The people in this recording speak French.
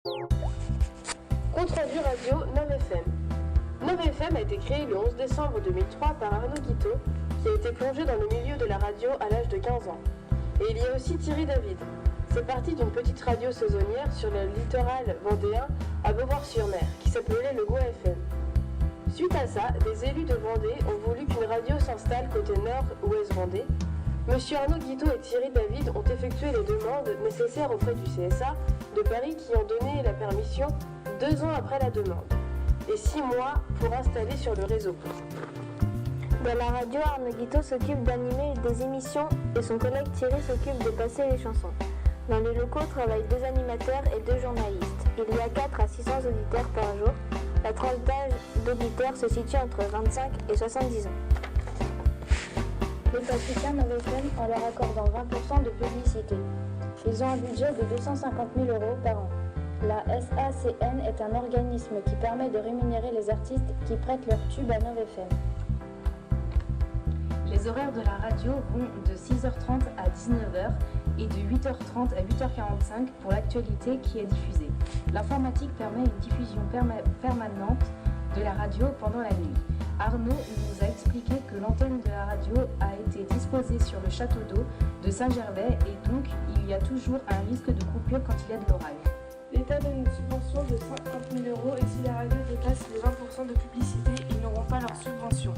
Compte-rendu radio 9FM. 9FM a été créé le 11 décembre 2003 par Arnaud Guiteau, qui a été plongé dans le milieu de la radio à l'âge de 15 ans. Et il y a aussi Thierry David. C'est parti d'une petite radio saisonnière sur le littoral vendéen à Beauvoir-sur-Mer, qui s'appelait le Go FM. Suite à ça, des élus de Vendée ont voulu qu'une radio s'installe côté nord-ouest Vendée. Monsieur Arnaud Guiteau et Thierry David ont effectué les demandes nécessaires auprès du CSA de Paris qui ont donné la permission 2 ans après la demande et 6 mois pour installer sur le réseau. Dans la radio, Arnaud Guiteau s'occupe d'animer des émissions et son collègue Thierry s'occupe de passer les chansons. Dans les locaux travaillent 2 animateurs et 2 journalistes. Il y a 4 à 600 auditeurs par jour. La tranche d'âge d'auditeurs se situe entre 25 et 70 ans. Les patriciens 9FM en leur accordant 20% de publicité. Ils ont un budget de 250 000 € par an. La SACN est un organisme qui permet de rémunérer les artistes qui prêtent leur tube à 9FM. Les horaires de la radio vont de 6h30 à 19h et de 8h30 à 8h45 pour l'actualité qui est diffusée. L'informatique permet une diffusion permanente de la radio pendant la nuit. Arnaud nous a expliqué que l'antenne de la radio a été disposée sur le château d'eau de Saint-Gervais et donc il y a toujours un risque de coupure quand il y a de l'orage. L'État donne une subvention de 50 000 € et si la radio dépasse les 20% de publicité, ils n'auront pas leur subvention.